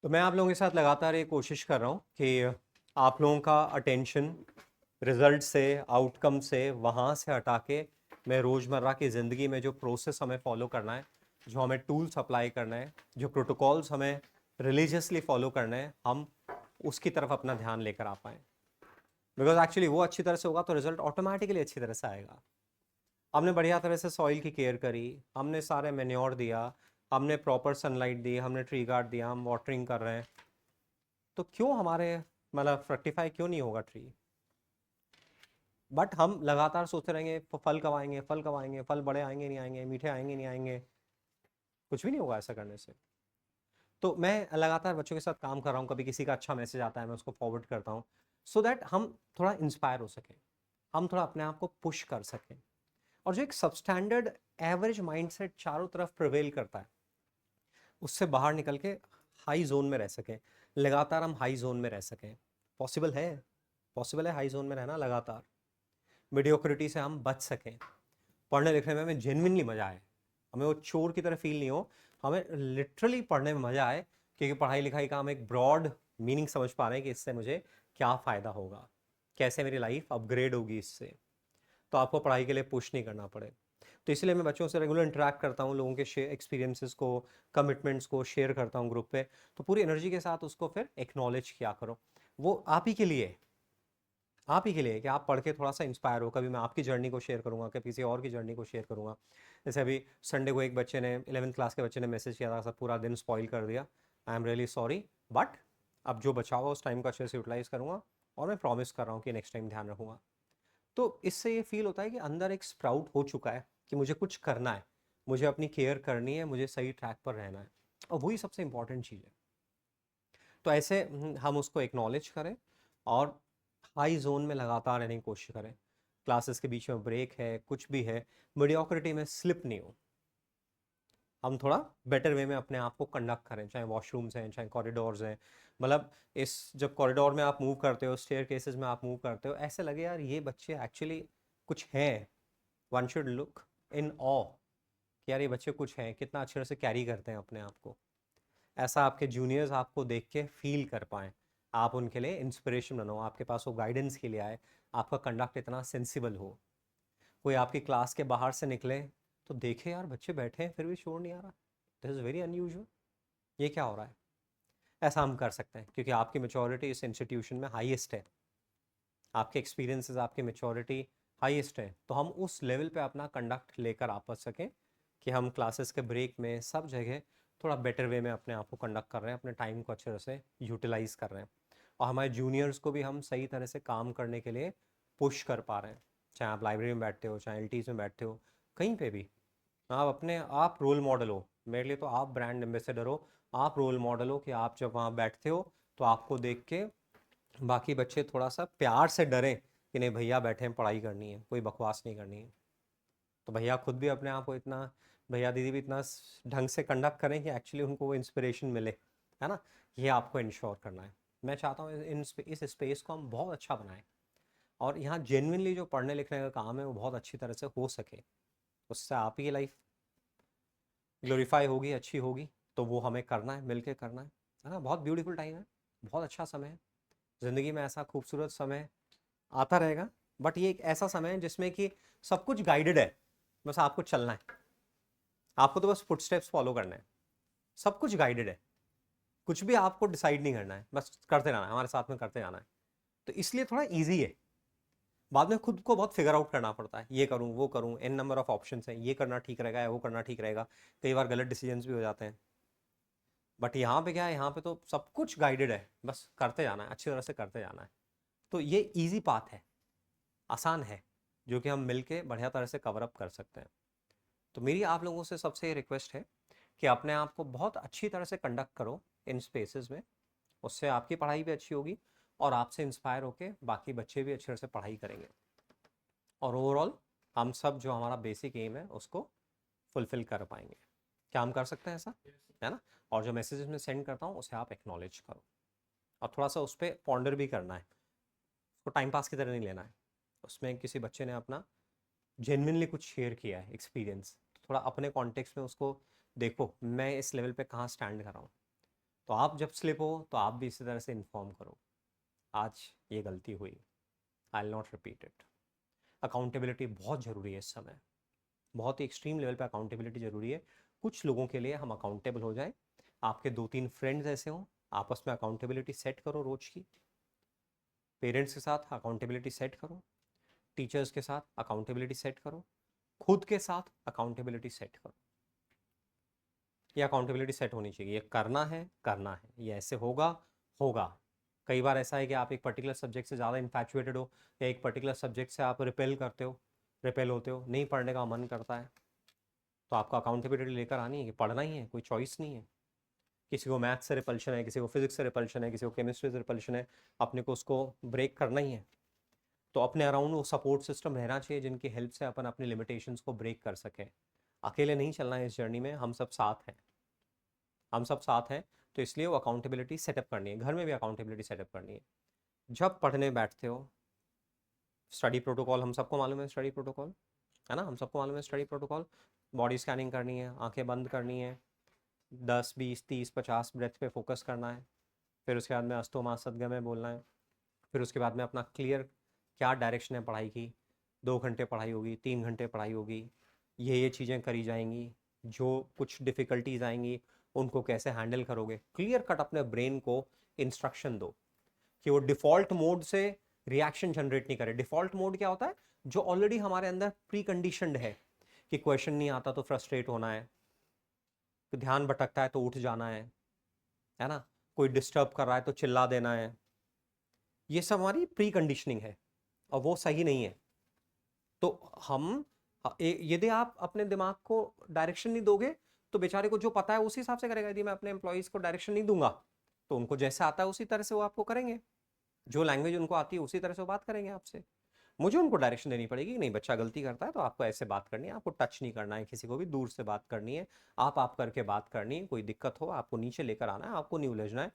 तो मैं आप लोगों के साथ लगातार ये कोशिश कर रहा हूँ कि आप लोगों का अटेंशन रिजल्ट से, आउटकम से, वहाँ से हटा के मैं रोज़मर्रा की ज़िंदगी में जो प्रोसेस हमें फॉलो करना है, जो हमें टूल्स अप्लाई करना है, जो प्रोटोकॉल्स हमें रिलीजियसली फॉलो करना है, हम उसकी तरफ अपना ध्यान लेकर आ पाएँ। बिकॉज एक्चुअली वो अच्छी तरह से होगा तो रिजल्ट ऑटोमेटिकली अच्छी तरह से आएगा। हमने बढ़िया तरह से सॉइल की केयर करी, हमने सारे मेन्योर दिया, हमने प्रॉपर सनलाइट दी, हमने ट्री गार्ड दिया, हम वाटरिंग कर रहे हैं, तो क्यों हमारे मतलब फ्रक्टिफाई क्यों नहीं होगा ट्री? बट हम लगातार सोचते रहेंगे फल कब आएंगे, फल कब आएंगे, फल बड़े आएंगे नहीं आएंगे, मीठे आएंगे नहीं आएंगे, कुछ भी नहीं होगा ऐसा करने से। तो मैं लगातार बच्चों के साथ काम कर रहा हूँ, कभी किसी का अच्छा मैसेज आता है मैं उसको फॉरवर्ड करता हूँ, सो दैट हम थोड़ा इंस्पायर हो सकें, हम थोड़ा अपने आप को पुश कर सकें। और जो एक सबस्टैंडर्ड एवरेज माइंडसेट चारों तरफ प्रिवेल करता है, उससे बाहर निकल के हाई जोन में रह सकें, लगातार हम हाई जोन में रह सकें। पॉसिबल है, पॉसिबल है हाई जोन में रहना लगातार। मीडियोक्रिटी से हम बच सकें, पढ़ने लिखने में हमें जेन्युइनली मजा आए, हमें वो चोर की तरह फील नहीं हो, हमें लिटरली पढ़ने में मजा आए, क्योंकि पढ़ाई लिखाई का हम एक ब्रॉड मीनिंग समझ पा रहे हैं कि इससे मुझे क्या फ़ायदा होगा, कैसे मेरी लाइफ अपग्रेड होगी इससे। तो आपको पढ़ाई के लिए पुश नहीं करना पड़े। तो इसलिए मैं बच्चों से रेगुलर इंटरेक्ट करता हूँ, लोगों के एक्सपीरियंसेस को, कमिटमेंट्स को शेयर करता हूँ ग्रुप पे। तो पूरी एनर्जी के साथ उसको फिर एक्नॉलेज किया करो। वो आप ही के लिए है, आप ही के लिए है कि आप पढ़ के थोड़ा सा इंस्पायर हो। कभी मैं आपकी जर्नी को शेयर करूंगा, कभी किसी और की जर्नी को शेयर करूंगा। जैसे अभी संडे को एक बच्चे ने, 11th क्लास के बच्चे ने मैसेज किया था, सब पूरा दिन स्पॉइल कर दिया, I am really sorry, but अब जो बचा हुआ उस टाइम को अच्छे से यूटिलाइज करूंगा, और मैं प्रॉमिस कर रहा हूँ कि नेक्स्ट टाइम ध्यान रखूंगा। तो इससे ये फील होता है कि अंदर एक स्प्राउट हो चुका है कि मुझे कुछ करना है, मुझे अपनी केयर करनी है, मुझे सही ट्रैक पर रहना है, और वही सबसे इंपॉर्टेंट चीज़ है। तो ऐसे हम उसको एक्नॉलेज करें और हाई जोन में लगातार रहने की कोशिश करें। क्लासेस के बीच में ब्रेक है, कुछ भी है, मीडियोक्रिटी में स्लिप नहीं हो। हम थोड़ा बेटर वे में अपने आप को कंडक्ट करें, चाहे वॉशरूम्स हैं, चाहे कॉरिडोर्स हैं। मतलब इस जब कॉरिडोर में आप मूव करते हो, स्टेयर केसेस में आप मूव करते हो, ऐसे लगे यार ये बच्चे एक्चुअली कुछ हैं। वन शुड लुक इन ऑ कि यार ये बच्चे कुछ हैं, कितना अच्छे तरह से कैरी करते हैं अपने आप को। ऐसा आपके जूनियर्स आपको देख के फील कर पाएँ, आप उनके लिए इंस्पिरेशन बनो, आपके पास वो गाइडेंस के लिए आए, आपका कंडक्ट इतना सेंसिबल हो। कोई आपकी क्लास के बाहर से निकले तो देखे यार बच्चे बैठे हैं फिर भी शोर नहीं आ रहा, दिस इज़ वेरी अनयूजुअल, ये क्या हो रहा है। ऐसा हम कर सकते हैं क्योंकि आपकी मेच्योरिटी इस इंस्टीट्यूशन में हाईएस्ट है, आपके एक्सपीरियंसेस, आपकी मेच्योरिटी हाईएस्ट है। तो हम उस लेवल पे अपना कंडक्ट लेकर आ पा सकें कि हम क्लासेस के ब्रेक में सब जगह थोड़ा बेटर वे में अपने आप को कंडक्ट कर रहे हैं, अपने टाइम को अच्छे तरह से यूटिलाइज कर रहे हैं, और हमारे जूनियर्स को भी हम सही तरह से काम करने के लिए पुश कर पा रहे हैं। चाहे आप लाइब्रेरी में बैठते हो, चाहे एलटीज में बैठते हो, कहीं पे भी आप अपने आप रोल मॉडल हो। मेरे लिए तो आप ब्रांड एम्बेसडर हो, आप रोल मॉडल हो कि आप जब वहाँ बैठते हो तो आपको देख के बाकी बच्चे थोड़ा सा प्यार से डरें कि नहीं भैया बैठे हैं, पढ़ाई करनी है, कोई बकवास नहीं करनी है। तो भैया खुद भी अपने आप को इतना, भैया दीदी भी इतना ढंग से कंडक्ट करें कि एक्चुअली उनको वो इंस्पिरेशन मिले, है ना। ये आपको इंश्योर करना है। मैं चाहता हूँ इस स्पेस को हम बहुत अच्छा बनाएं, और यहाँ जेन्युइनली जो पढ़ने लिखने का काम है वो बहुत अच्छी तरह से हो सके। उससे आप ही की लाइफ ग्लोरीफाई होगी, अच्छी होगी। तो वो हमें करना है, मिल के करना है ना। बहुत ब्यूटीफुल टाइम है, बहुत अच्छा समय है। ज़िंदगी में ऐसा खूबसूरत समय आता रहेगा, बट ये एक ऐसा समय है जिसमें कि सब कुछ गाइडेड है, बस आपको चलना है, आपको तो बस फुटस्टेप्स फॉलो करना है। सब कुछ गाइडेड है, कुछ भी आपको डिसाइड नहीं करना है, बस करते रहना है, हमारे साथ में करते जाना है। तो इसलिए थोड़ा ईजी है। बाद में खुद को बहुत फिगर आउट करना पड़ता है, ये करूँ वो करूँ, एन नंबर ऑफ ऑप्शन है, ये करना ठीक रहेगा या वो करना ठीक रहेगा, कई बार गलत डिसीजंस भी हो जाते हैं। बट यहाँ पे क्या है, यहाँ पे तो सब कुछ गाइडेड है, बस करते जाना है, अच्छी तरह से करते जाना है। तो ये ईजी पाथ है, आसान है, जो कि हम मिलके बढ़िया तरह से कवर अप कर सकते हैं। तो मेरी आप लोगों से सबसे ये रिक्वेस्ट है कि अपने आप को बहुत अच्छी तरह से कंडक्ट करो इन स्पेसेस में, उससे आपकी पढ़ाई भी अच्छी होगी, और आपसे इंस्पायर होके बाकी बच्चे भी अच्छी तरह से पढ़ाई करेंगे, और ओवरऑल हम सब जो हमारा बेसिक एम है उसको फुलफिल कर पाएंगे। क्या हम कर सकते हैं ऐसा, है ना। और जो मैसेजेस मैं सेंड करता हूँ उसे आप एक्नॉलेज करो, और थोड़ा सा उस पर पॉन्डर भी करना है, उसको टाइम पास की तरह नहीं लेना है। उसमें किसी बच्चे ने अपना जेन्युइनली कुछ शेयर किया है एक्सपीरियंस, थोड़ा अपने कॉन्टेक्स्ट में उसको देखो, मैं इस लेवल पे कहाँ स्टैंड कर रहा हूँ, तो आप जब स्लिप हो तो आप भी इसी तरह से इन्फॉर्म करो, आज ये गलती हुई, I will not repeat it. Accountability बहुत ज़रूरी है इस समय, बहुत ही एक्सट्रीम लेवल पे अकाउंटेबिलिटी ज़रूरी है। कुछ लोगों के लिए हम अकाउंटेबल हो जाएं, आपके 2-3 फ्रेंड्स ऐसे हों, आपस में अकाउंटेबिलिटी सेट करो रोज की। पेरेंट्स के साथ अकाउंटेबिलिटी सेट करो, टीचर्स के साथ अकाउंटेबिलिटी सेट करो, खुद के साथ अकाउंटेबिलिटी सेट करो। ये अकाउंटेबिलिटी सेट होनी चाहिए, ये करना है करना है, ये ऐसे होगा होगा। कई बार ऐसा है कि आप एक पर्टिकुलर सब्जेक्ट से ज़्यादा इन्फैचुएटेड हो, या एक पर्टिकुलर सब्जेक्ट से आप रिपेल करते हो, रिपेल होते हो, नहीं पढ़ने का मन करता है, तो आपको अकाउंटेबिलिटी लेकर आनी है कि पढ़ना ही है, कोई चॉइस नहीं है। किसी को मैथ्स से रिपल्शन है, किसी को फिजिक्स से रिपल्शन है, किसी को केमिस्ट्री से रिपल्शन है, अपने को उसको ब्रेक करना ही है। तो अपने अराउंड वो सपोर्ट सिस्टम रहना चाहिए जिनकी हेल्प से अपन अपनी लिमिटेशंस को ब्रेक कर सकें। अकेले नहीं चलना है इस जर्नी में, हम सब साथ हैं, हम सब साथ हैं। तो इसलिए वो अकाउंटेबिलिटी सेटअप करनी है, घर में भी अकाउंटेबिलिटी सेटअप करनी है। जब पढ़ने बैठते हो, स्टडी प्रोटोकॉल हम सबको मालूम है, स्टडी प्रोटोकॉल है ना, हम सबको मालूम है स्टडी प्रोटोकॉल। बॉडी स्कैनिंग करनी है, आंखें बंद करनी है, 10 20 30 50 ब्रेथ पे फोकस करना है। फिर उसके बाद में अस्तो मा सद्गमय बोलना है। फिर उसके बाद में अपना क्लियर क्या डायरेक्शन है पढ़ाई की, 2 घंटे पढ़ाई होगी, 3 घंटे पढ़ाई होगी, ये चीज़ें करी जाएंगी, जो कुछ डिफ़िकल्टीज आएंगी उनको कैसे हैंडल करोगे। क्लियर कट अपने ब्रेन को इंस्ट्रक्शन दो कि वो डिफ़ॉल्ट मोड से रिएक्शन जनरेट नहीं करे। डिफ़ॉल्ट मोड क्या होता है, जो ऑलरेडी हमारे अंदर प्री कंडीशनड है कि क्वेश्चन नहीं आता तो फ्रस्ट्रेट होना है, ध्यान भटकता है तो उठ जाना है ना, कोई डिस्टर्ब कर रहा है तो चिल्ला देना है। ये सब हमारी प्री कंडीशनिंग है और वो सही नहीं है। तो हम यदि आप अपने दिमाग को डायरेक्शन नहीं दोगे तो बेचारे को जो पता है उसी हिसाब से करेगा। यदि मैं अपने एम्प्लॉयज़ को डायरेक्शन नहीं दूंगा तो उनको जैसा आता है उसी तरह से वो आपको करेंगे, जो लैंग्वेज उनको आती है उसी तरह से वो बात करेंगे आपसे। मुझे उनको डायरेक्शन देनी पड़ेगी कि नहीं, बच्चा गलती करता है तो आपको ऐसे बात करनी है, आपको टच नहीं करना है किसी को भी, दूर से बात करनी है, आप करके बात करनी है, कोई दिक्कत हो आपको नीचे लेकर आना है, आपको नहीं उलझना है।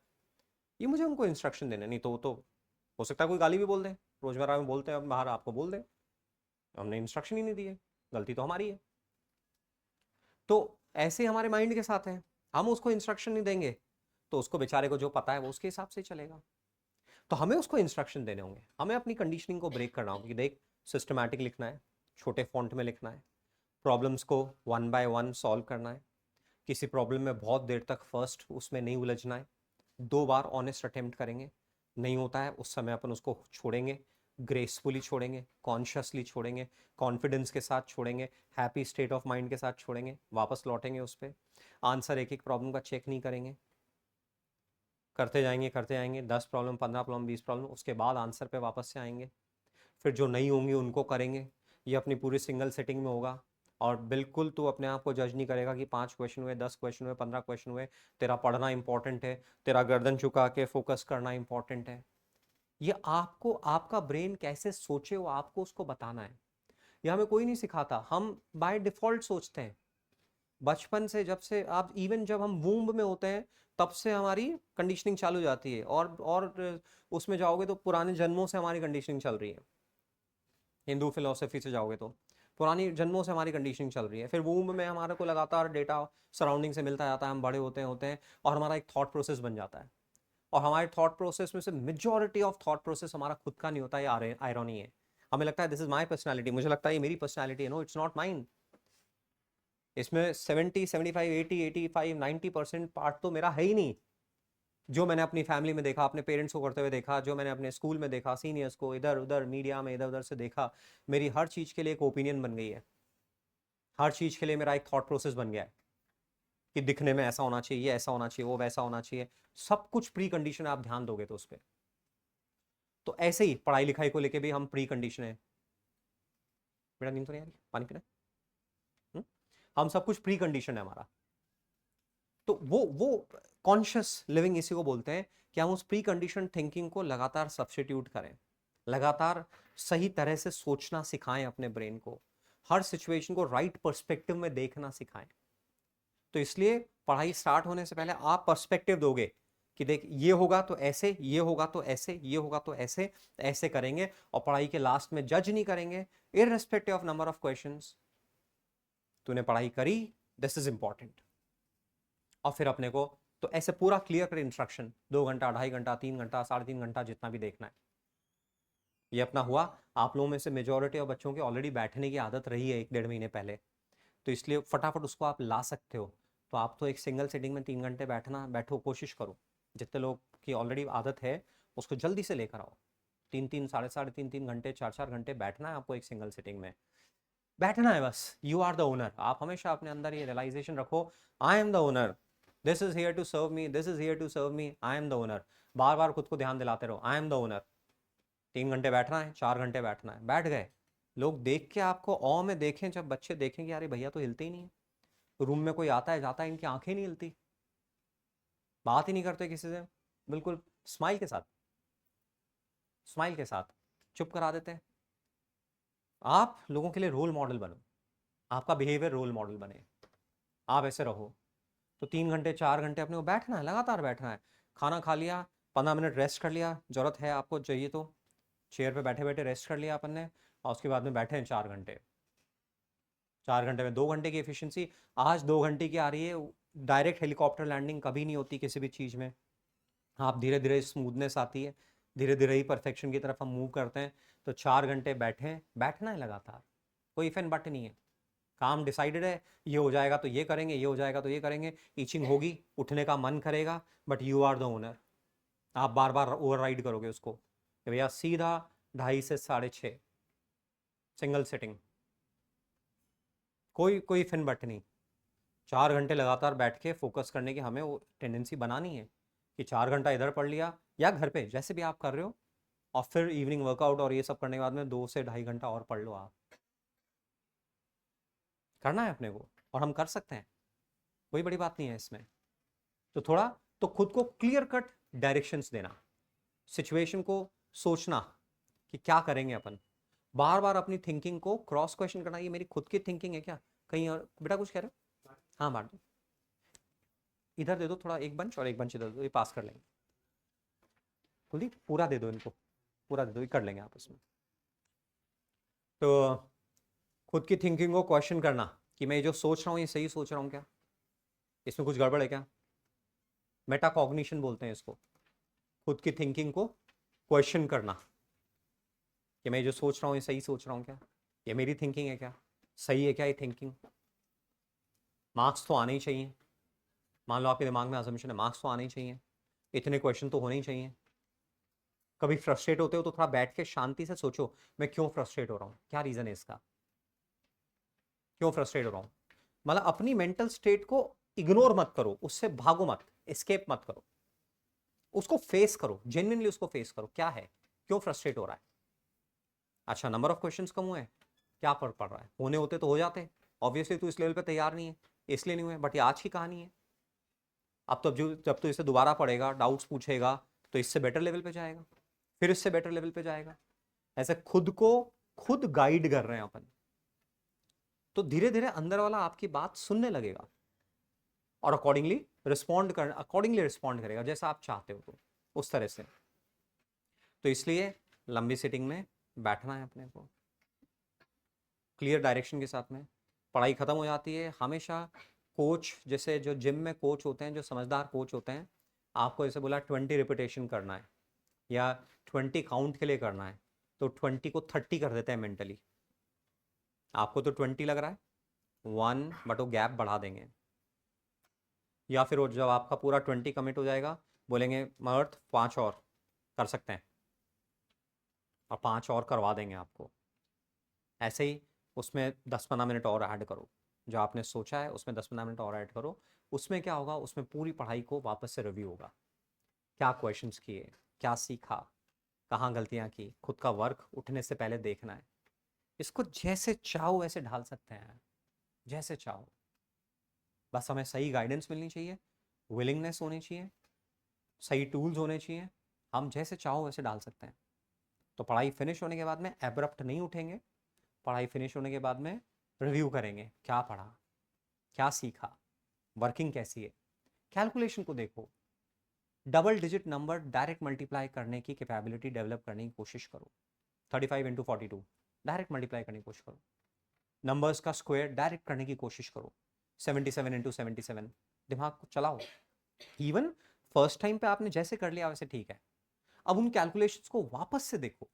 ये मुझे उनको इंस्ट्रक्शन देना, नहीं तो वो तो हो सकता है कोई गाली भी बोल दे, रोजमर्रा में बोलते हैं बाहर, आपको बोल दे हमने इंस्ट्रक्शन ही नहीं दी है, गलती तो हमारी है। तो ऐसे हमारे माइंड के साथ है, हम उसको इंस्ट्रक्शन नहीं देंगे तो उसको बेचारे को जो पता है वो उसके हिसाब से चलेगा। तो हमें उसको इंस्ट्रक्शन देने होंगे, हमें अपनी कंडीशनिंग को ब्रेक करना होगा कि देख सिस्टमैटिक लिखना है, छोटे फॉन्ट में लिखना है, प्रॉब्लम्स को 1 बाय 1 सॉल्व करना है, किसी प्रॉब्लम में बहुत देर तक फर्स्ट उसमें नहीं उलझना है, 2 बार ऑनेस्ट अटेम्प्ट करेंगे, नहीं होता है उस समय अपन उसको छोड़ेंगे, ग्रेसफुली छोड़ेंगे, कॉन्शियसली छोड़ेंगे, कॉन्फिडेंस के साथ छोड़ेंगे, हैप्पी स्टेट ऑफ माइंड के साथ छोड़ेंगे, वापस लौटेंगे उस पर। आंसर एक एक प्रॉब्लम का चेक नहीं करेंगे, करते जाएंगे 10 प्रॉब्लम 15 प्रॉब्लम 20 प्रॉब्लम, उसके बाद आंसर पे वापस से आएंगे। फिर जो नहीं होंगी उनको करेंगे, ये अपनी पूरी सिंगल सेटिंग में होगा। और बिल्कुल तू अपने आप को जज नहीं करेगा कि 5 क्वेश्चन हुए, 10 क्वेश्चन हुए, 15 क्वेश्चन हुए, तेरा पढ़ना इंपॉर्टेंट है, तेरा गर्दन झुका के फोकस करना इंपॉर्टेंट है। ये आपको, आपका ब्रेन कैसे सोचे वो आपको उसको बताना है। ये हमें कोई नहीं सिखाता, हम बाय डिफॉल्ट सोचते हैं। बचपन से, जब से आप, इवन जब हम वूम्ब में होते हैं तब से हमारी कंडीशनिंग चालू जाती है, और उसमें जाओगे तो पुराने जन्मों से हमारी कंडीशनिंग चल रही है। हिंदू फिलोसफी से जाओगे तो पुरानी जन्मों से हमारी कंडीशनिंग चल रही है। फिर वूम्ब में हमारे को लगातार डेटा सराउंडिंग से मिलता जाता है, हम बड़े होते हैं और हमारा एक थॉट प्रोसेस बन जाता है। और हमारे थॉट प्रोसेस में से मेजॉरिटी ऑफ थॉट प्रोसेस हमारा खुद का नहीं होता, ये आयरनी है। हमें लगता है दिस इज माई पर्सनैलिटी, मुझे लगता है ये मेरी पर्सनैलिटी है। No, it's not mine. इसमें 70 75 80 85 90% पार्ट तो मेरा है ही नहीं। जो मैंने अपनी फैमिली में देखा, अपने पेरेंट्स को करते हुए देखा, जो मैंने अपने स्कूल में देखा, सीनियर्स को इधर उधर मीडिया में इधर उधर से देखा, मेरी हर चीज़ के लिए एक ओपिनियन बन गई है, हर चीज़ के लिए मेरा एक थॉट प्रोसेस बन गया है कि दिखने में ऐसा होना चाहिए, ये ऐसा होना चाहिए, वो वैसा होना चाहिए। सब कुछ प्री कंडीशन है, आप ध्यान दोगे तो उस पर। तो ऐसे ही पढ़ाई लिखाई को लेके भी हम प्री कंडीशन है। बेटा नींद तो नहीं आ रही, पानी पीना है? हम सब कुछ प्री कंडीशन है हमारा। तो वो कॉन्शियस लिविंग इसी को बोलते हैं कि हम उस प्री कंडीशन थिंकिंग को लगातार सब्स्टिट्यूट करें, लगातार सही तरह से सोचना सिखाएं अपने ब्रेन को, हर सिचुएशन को राइट पर्सपेक्टिव में देखना सिखाएं। तो इसलिए पढ़ाई स्टार्ट होने से पहले आप पर्सपेक्टिव दोगे कि देख ये होगा तो ऐसे, ये होगा तो ऐसे, ये होगा तो ऐसे, ऐसे करेंगे। और पढ़ाई के लास्ट में जज नहीं करेंगे, irrespective of number of questions. तूने पढ़ाई करी, दिस इज इंपॉर्टेंट। और फिर अपने को तो ऐसे पूरा क्लियर कर इंस्ट्रक्शन, 2 घंटा, 2.5 घंटा, 3 घंटा, 3.5 घंटा, जितना भी देखना है। ये अपना हुआ। आप लोगों में से मेजोरिटी ऑफ बच्चों की ऑलरेडी बैठने की आदत रही है 1-1.5 महीने पहले, तो इसलिए फटाफट उसको आप ला सकते हो। तो आप तो एक सिंगल सिटिंग में 3 घंटे बैठो, कोशिश करो। जितने लोग की ऑलरेडी आदत है उसको जल्दी से लेकर आओ। 3-3, 3.5 घंटे, 4-4 घंटे बैठना है आपको एक सिंगल सिटिंग में। बैठना है बस। You are the owner. आप हमेशा अपने अंदर ये रियलाइजेशन रखो, I am the owner, this is here to serve me, this is here to serve me, I am the owner. बार बार खुद को ध्यान दिलाते रहो, आई एम द ओनर। 3 घंटे बैठना है, 4 घंटे बैठना है, बैठ गए। लोग देख के आपको औ में देखें, जब बच्चे देखेंगे यार भैया तो हिलते ही नहीं है, रूम में कोई आता है जाता है, इनकी आंखें नहीं हिलती, बात ही नहीं करते किसी से, बिल्कुल स्माइल के साथ, स्माइल के साथ चुप करा देते हैं। आप लोगों के लिए रोल मॉडल बनो, आपका बिहेवियर रोल मॉडल बने, आप ऐसे रहो। तो 3 घंटे 4 घंटे अपने को बैठना है, लगातार बैठना है। खाना खा लिया, 15 मिनट रेस्ट कर लिया, जरूरत है आपको चाहिए तो चेयर पे बैठे बैठे रेस्ट कर लिया अपन ने, और उसके बाद में बैठे हैं 4 घंटे। 4 घंटे में 2 घंटे की एफिशिएंसी, आज 2 घंटे की आ रही है। डायरेक्ट हेलीकॉप्टर लैंडिंग कभी नहीं होती किसी भी चीज़ में। आप धीरे धीरे स्मूथनेस आती है, धीरे धीरे ही परफेक्शन की तरफ हम मूव करते हैं। तो 4 घंटे बैठे, बैठना है लगातार, कोई इफ एंड बट नहीं है। काम डिसाइडेड है, ये हो जाएगा तो ये करेंगे, ये हो जाएगा तो ये करेंगे। ईचिंग होगी, उठने का मन करेगा, but you are the owner. आप बार बार ओवर राइड करोगे उसको कि भैया सीधा 2:30 से 6:30 सिंगल सिटिंग, कोई कोई फिन बट नहीं। 4 घंटे लगातार बैठ के फोकस करने की हमें वो टेंडेंसी बनानी है कि 4 घंटा इधर पढ़ लिया या घर पे जैसे भी आप कर रहे हो, और फिर इवनिंग वर्कआउट और ये सब करने के बाद में 2 से 2.5 घंटा और पढ़ लो। आप करना है अपने को, और हम कर सकते हैं, कोई बड़ी बात नहीं है इसमें। तो थोड़ा तो खुद को क्लियर कट डायरेक्शंस देना, सिचुएशन को सोचना कि क्या करेंगे अपन, बार बार अपनी थिंकिंग को क्रॉस क्वेश्चन करना, ये मेरी खुद की थिंकिंग है क्या, कहीं और बेटा कुछ कह रहे हो, हाँ बांट दो, इधर दे दो थोड़ा, एक बंच और एक बंच इधर दो, ये पास कर लेंगे। कुलदीप पूरा दे दो इनको, पूरा दे दो, ये कर लेंगे आप इसमें। तो खुद की थिंकिंग को क्वेश्चन करना कि मैं जो सोच रहा हूँ ये सही सोच रहा हूँ क्या, इसमें कुछ गड़बड़ है क्या। मेटाकॉग्निशन बोलते हैं इसको, खुद की थिंकिंग को क्वेश्चन करना कि मैं जो सोच रहा हूँ ये सही सोच रहा हूँ क्या, ये मेरी थिंकिंग है क्या, सही है क्या ये थिंकिंग। मार्क्स तो आने ही चाहिए, मान लो आपके दिमाग में असम्पशन है मार्क्स तो आने ही चाहिए, इतने क्वेश्चन तो होने ही चाहिए। कभी फ्रस्ट्रेट होते हो तो थोड़ा बैठ के शांति से सोचो, मैं क्यों फ्रस्ट्रेट हो रहा हूँ, क्या रीजन है इसका, क्यों फ्रस्ट्रेट हो रहा हूँ। मतलब अपनी मेंटल स्टेट को इग्नोर मत करो, उससे भागो मत, एस्केप मत करो, उसको फेस करो, जेन्युइनली उसको फेस करो, क्या है, क्यों फ्रस्ट्रेट हो रहा है। अच्छा नंबर ऑफ क्वेश्चंस कम हुए, क्या फर्क पड़ रहा है, होने होते तो हो जाते, ऑब्वियसली तू इस लेवल पे तैयार नहीं है इसलिए नहीं हुए, बट ये आज की कहानी है। अब तो जब तो इसे दोबारा पढ़ेगा, डाउट्स पूछेगा, तो इससे बेटर लेवल पे जाएगा, फिर इससे बेटर लेवल पे जाएगा। ऐसे खुद को खुद गाइड कर रहे हैं अपन, तो धीरे धीरे अंदर वाला आपकी बात सुनने लगेगा और अकॉर्डिंगली रिस्पॉन्ड करेगा जैसा आप चाहते हो, तो उस तरह से। तो इसलिए लंबी सिटिंग में बैठना है अपने को क्लियर डायरेक्शन के साथ में। पढ़ाई खत्म हो जाती है हमेशा। कोच जैसे जो जिम में कोच होते हैं, जो समझदार कोच होते हैं, आपको जैसे बोला 20 रिपीटेशन करना है या 20 काउंट के लिए करना है, तो 20 को 30 कर देते हैं मेंटली। आपको तो 20 लग रहा है, 1 बट वो गैप बढ़ा देंगे, या फिर वो जब आपका पूरा 20 कमिट हो जाएगा बोलेंगे मर्थ 5 और कर सकते हैं, और 5 और करवा देंगे आपको। ऐसे ही उसमें 10-15 मिनट और ऐड करो, जो आपने सोचा है उसमें 10-15 मिनट और ऐड करो। उसमें क्या होगा, उसमें पूरी पढ़ाई को वापस से रिव्यू होगा, क्या क्वेश्चंस किए, क्या सीखा, कहाँ गलतियाँ की, खुद का वर्क उठने से पहले देखना है। इसको जैसे चाहो वैसे ढाल सकते हैं, जैसे चाहो, बस हमें सही गाइडेंस मिलनी चाहिए, विलिंगनेस होनी चाहिए, सही टूल्स होने चाहिए, हम जैसे चाहो वैसे डाल सकते हैं। तो पढ़ाई फिनिश होने के बाद में एब्रप्ट नहीं उठेंगे, पढ़ाई फिनिश होने के बाद में रिव्यू करेंगे, क्या पढ़ा, क्या सीखा, वर्किंग कैसी है। कैलकुलेशन को देखो, double digit number direct multiply करने की कैपेबिलिटी डेवलप करने की कोशिश करो। 35 × 42 डायरेक्ट मल्टीप्लाई करने की कोशिश करो। नंबर्स का स्क्वायर डायरेक्ट करने की कोशिश करो। 77 × 77 दिमाग को चलाओ, इवन फर्स्ट टाइम पे आपने जैसे कर लिया वैसे ठीक है, अब उन कैलकुलेशंस को वापस से देखो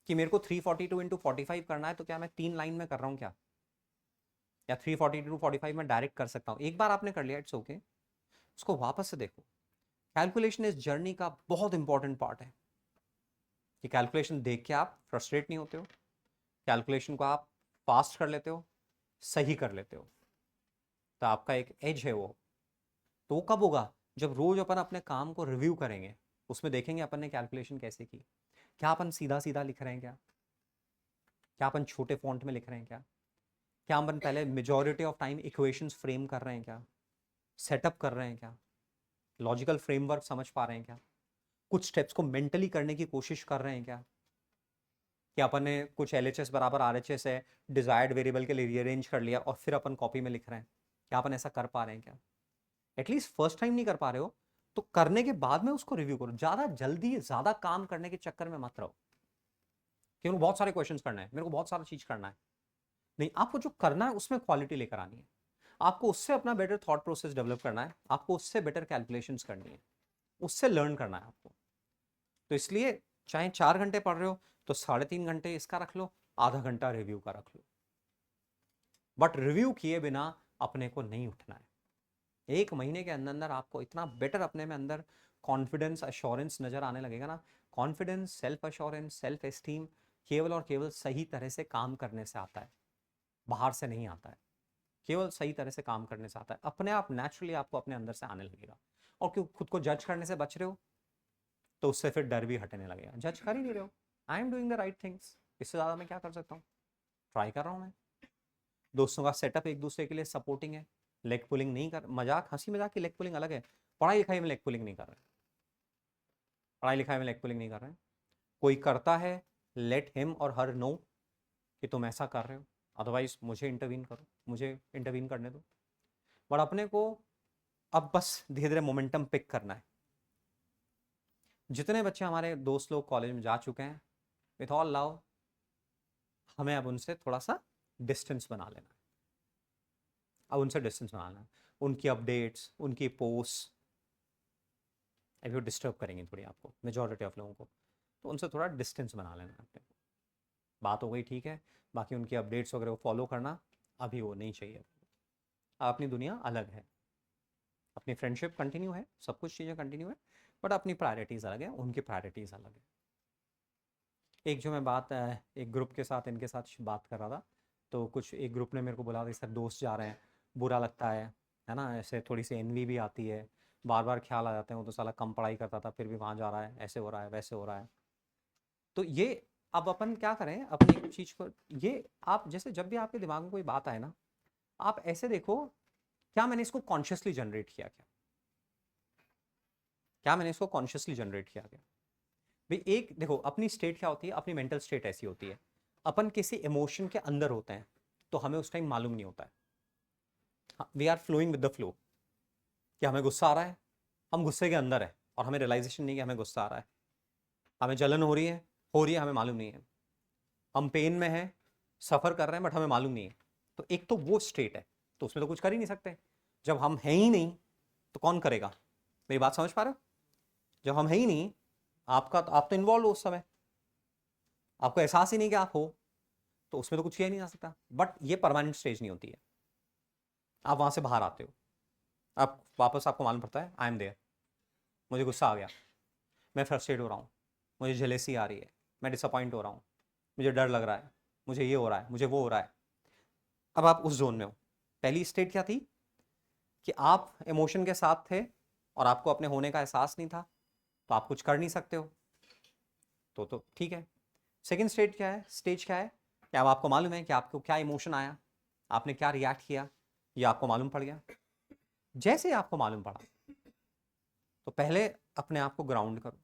कि मेरे को 342 इंटू 45 करना है, तो क्या मैं 3 लाइन में कर रहा हूं क्या, या 342 45 में डायरेक्ट कर सकता हूं? एक बार आपने कर लिया, इट्स ओके, उसको वापस से देखो। कैलकुलेशन इस जर्नी का बहुत इंपॉर्टेंट पार्ट है कि कैलकुलेशन देख के आप फ्रस्ट्रेट नहीं होते हो, कैलकुलेशन को आप फास्ट कर लेते हो, सही कर लेते हो, तो आपका एक एज है वो। तो वो कब होगा? जब रोज अपन अपने काम को रिव्यू करेंगे, उसमें देखेंगे अपन ने कैलकुलेशन कैसे की, क्या अपन सीधा सीधा लिख रहे हैं, क्या अपन छोटे फॉन्ट में लिख रहे हैं, क्या अपन पहले majority of time equations frame कर रहे हैं, क्या सेटअप कर रहे हैं, क्या लॉजिकल फ्रेमवर्क समझ पा रहे हैं, क्या कुछ स्टेप्स को मेंटली करने की कोशिश कर रहे हैं, क्या अपन ने कुछ LHS बराबर RHS है डिजायर्ड वेरिएबल के लिए रीअरेंज कर लिया और फिर अपन कॉपी में लिख रहे हैं, क्या अपन ऐसा कर पा रहे हैं, क्या एटलीस्ट फर्स्ट टाइम नहीं कर पा रहे हो तो करने के बाद में उसको रिव्यू करो। ज्यादा जल्दी ज्यादा काम करने के चक्कर में मत रहो कि मेरे को बहुत सारे क्वेश्चंस करना है, मेरे को बहुत सारा चीज करना है। नहीं, आपको जो करना है उसमें क्वालिटी लेकर आनी है, आपको उससे अपना बेटर थॉट प्रोसेस डेवलप करना है, आपको उससे बेटर कैलकुलेशंस करनी है, उससे लर्न करना है आपको। तो इसलिए चाहे 4 घंटे पढ़ रहे हो तो 3.5 घंटे इसका रख लो, आधा घंटा रिव्यू का रख लो, बट रिव्यू किए बिना अपने को नहीं उठना है। 1 महीने के अंदर अंदर आपको इतना बेटर अपने में अंदर कॉन्फिडेंस अश्योरेंस नजर आने लगेगा ना। Confidence, self assurance, self esteem केवल और केवल सही तरह से काम करने से आता है, बाहर से नहीं आता है। केवल सही तरह से काम करने से आता है, अपने आप नेचुरली आपको अपने अंदर से आने लगेगा। और क्यों खुद को जज करने से बच रहे हो तो उससे फिर डर भी हटने लगेगा। जज कर ही नहीं रहे हो, I am doing the right things, इससे ज़्यादा मैं क्या कर सकता हूँ, ट्राई कर रहा हूँ मैं। दोस्तों का सेटअप एक दूसरे के लिए सपोर्टिंग है, लेग पुलिंग नहीं कर, मजाक हंसी मजाक की लेग पुलिंग अलग है, पढ़ाई लिखाई में लेग पुलिंग नहीं कर रहे हैं, पढ़ाई लिखाई में लेग पुलिंग नहीं कर रहे हैं। कोई करता है, लेट हिम और हर नो कि तुम ऐसा कर रहे हो, अदरवाइज मुझे इंटरवीन करो, मुझे इंटरवीन करने दो। बट अपने को अब बस धीरे धीरे मोमेंटम पिक करना है। जितने बच्चे हमारे दोस्त लोग कॉलेज में जा चुके हैं, विथ ऑल लव, हमें अब उनसे थोड़ा सा डिस्टेंस बना लेना है। अब उनसे डिस्टेंस बनाना है, उनकी अपडेट्स, उनकी पोस्ट अभी वो डिस्टर्ब करेंगे थोड़ी आपको, मेजोरिटी ऑफ लोगों को, तो उनसे थोड़ा डिस्टेंस बना लेना है अपने को। बात हो गई, ठीक है। बाकी उनकी अपडेट्स वगैरह को फॉलो करना अभी वो नहीं चाहिए। अपनी दुनिया अलग है, अपनी फ्रेंडशिप कंटिन्यू है, सब कुछ चीज़ें कंटिन्यू है, बट अपनी प्रायोरिटीज़ अलग है, उनकी प्रायोरिटीज़ अलग है। एक जो मैं बात एक ग्रुप के साथ इनके साथ बात कर रहा था, तो कुछ एक ग्रुप ने मेरे को बोला था सर दोस्त जा रहे हैं, बुरा लगता है ना, ऐसे थोड़ी सी एनवी भी आती है, बार बार ख्याल आ जाते हैं वो तो साला कम पढ़ाई करता था फिर भी वहाँ जा रहा है, ऐसे हो रहा है वैसे हो रहा है। तो ये अब अपन क्या करें अपनी चीज़ को, ये आप जैसे जब भी आपके दिमाग में कोई बात आए ना, आप ऐसे देखो, क्या मैंने इसको कॉन्शियसली जनरेट किया, क्या मैंने इसको कॉन्शियसली जनरेट किया क्या? भाई एक देखो, अपनी स्टेट क्या होती है, अपनी मेंटल स्टेट ऐसी होती है, अपन किसी इमोशन के अंदर होते हैं तो हमें उस टाइम मालूम नहीं होता है, we are flowing with the flow, कि हमें गुस्सा आ रहा है, हम गुस्से के अंदर है और हमें रियलाइजेशन नहीं कि हमें गुस्सा आ रहा है, हमें जलन हो रही है, हमें मालूम नहीं है, हम पेन में हैं, सफर कर रहे हैं बट हमें मालूम नहीं है। तो एक तो वो स्टेट है, तो उसमें तो कुछ कर ही नहीं सकते। जब हम हैं ही नहीं तो कौन करेगा? मेरी बात समझ पा रहे हो? जब हम हैं ही नहीं, आप तो इन्वॉल्व हो उस समय, आपको एहसास ही नहीं कि आप हो, तो उसमें तो कुछ किया नहीं जा सकता। बट ये परमानेंट स्टेज नहीं होती है, आप वहां से बाहर आते हो, आप वापस आपको मालूम पड़ता है आई एम देयर, मुझे गुस्सा आ गया, मैं फ्रस्ट्रेट हो रहा हूँ, मुझे जेलेसी आ रही है, मैं डिसअपॉइंट हो रहा हूँ, मुझे डर लग रहा है, मुझे ये हो रहा है, मुझे वो हो रहा है। अब आप उस जोन में हो। पहली स्टेट क्या थी कि आप इमोशन के साथ थे और आपको अपने होने का एहसास नहीं था, तो आप कुछ कर नहीं सकते हो, तो ठीक है। सेकेंड स्टेट क्या है, स्टेज क्या है कि अब आपको मालूम है कि आपको क्या इमोशन आया, आपने क्या रिएक्ट किया, ये आपको मालूम पड़ गया। जैसे ही आपको मालूम पड़ा तो पहले अपने आप को ग्राउंड करो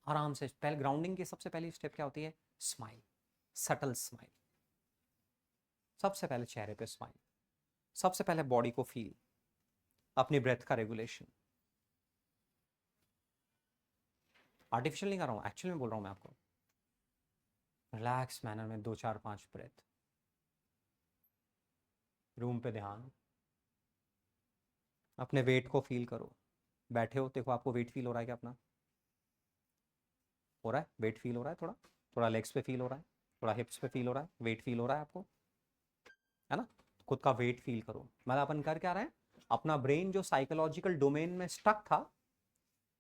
आराम से। पहले ग्राउंडिंग की सबसे पहली स्टेप क्या होती है? Smile, subtle smile. सबसे पहले चेहरे पे स्माइल, सबसे पहले बॉडी को फील, अपनी ब्रेथ का रेगुलेशन। आर्टिफिशियल नहीं कर रहा हूँ, एक्चुअली में बोल रहा हूँ मैं आपको। रिलैक्स मैनर में 2 4 5 ब्रेथ, रूम पे ध्यान, अपने वेट को फील करो। बैठे हो, देखो आपको वेट फील हो रहा है क्या अपना? हो रहा है वेट फील हो रहा है? थोड़ा थोड़ा लेग्स पे फील हो रहा है, थोड़ा हिप्स पे फील हो रहा है, वेट फील हो रहा है आपको, है ना? खुद का वेट फील करो। मतलब अपन कर क्या रहे हैं, अपना ब्रेन जो साइकोलॉजिकल डोमेन में स्टक था,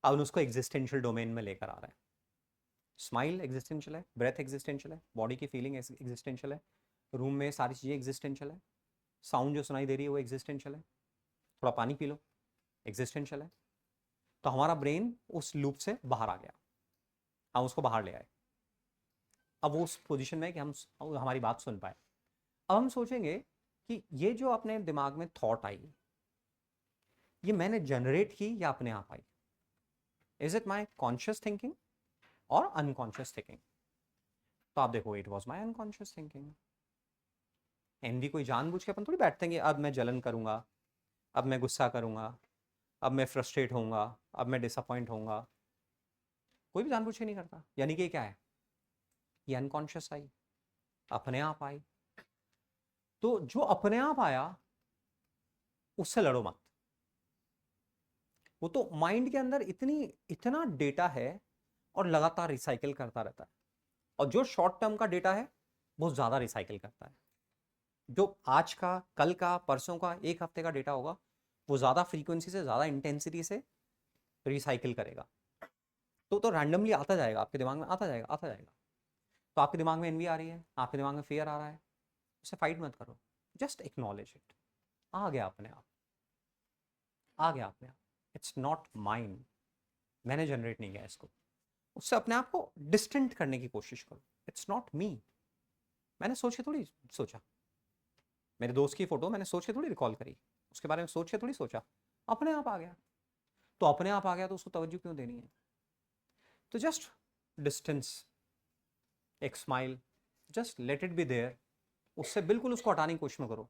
अब उसको एग्जिस्टेंशियल डोमेन में लेकर आ रहा है। स्माइल एग्जिस्टेंशियल है, ब्रेथ एग्जिस्टेंशियल है, बॉडी की फीलिंग एग्जिस्टेंशियल है, रूम में सारी चीज़ें एग्जिस्टेंशियल है, साउंड जो सुनाई दे रही है वो एग्जिस्टेंशियल है, थोड़ा पानी पी लो, एग्जिस्टेंशियल है। तो हमारा ब्रेन उस लूप से बाहर आ गया, हम उसको बाहर ले आए। अब वो उस पोजीशन में है कि हम हमारी बात सुन पाए। अब हम सोचेंगे कि ये जो अपने दिमाग में थॉट आई, ये मैंने जनरेट की या अपने आप आई? Is it my conscious thinking or unconscious thinking? तो आप देखो, it was my unconscious thinking. एनवी कोई जानबूझ के अपन थोड़ी बैठते हैं अब मैं जलन करूंगा, अब मैं गुस्सा करूंगा, अब मैं फ्रस्ट्रेट होऊंगा, अब मैं डिसअपॉइंट होऊंगा। कोई भी जानबूझ के नहीं करता। यानी कि क्या है, ये अनकॉन्शियस आई, अपने आप आई। तो जो अपने आप आया उससे लड़ो मत। वो तो माइंड के अंदर इतना डेटा है और लगातार रिसाइकिल करता रहता है। और जो शॉर्ट टर्म का डेटा है वो ज्यादा रिसाइकिल करता है। जो आज का, कल का, परसों का, एक हफ्ते का डेटा होगा वो ज्यादा फ्रीक्वेंसी से, ज्यादा इंटेंसिटी से रिसाइकिल करेगा। तो रैंडमली आता जाएगा आपके दिमाग में, आता जाएगा, आता जाएगा। तो आपके दिमाग में एनवी आ रही है, आपके दिमाग में फियर आ रहा है, उससे फाइट मत करो, जस्ट एक्नॉलेज इट। आ गया अपने आप, आ गया अपने आप। इट्स नॉट माइंड, मैंने जनरेट नहीं किया इसको। उससे अपने आप को डिस्टेंट करने की कोशिश करो। इट्स नॉट मी, मैंने सोच के थोड़ी सोचा। मेरे दोस्त की फोटो मैंने सोच के थोड़ी रिकॉल करी, उसके बारे में सोच के थोड़ी सोचा, अपने आप आ गया। तो अपने आप आ गया तो उसको तवज्जो क्यों देनी है? तो जस्ट डिस्टेंस, एक smile, just let it be there. उससे बिल्कुल उसको हटाने की कोशिश मत करो।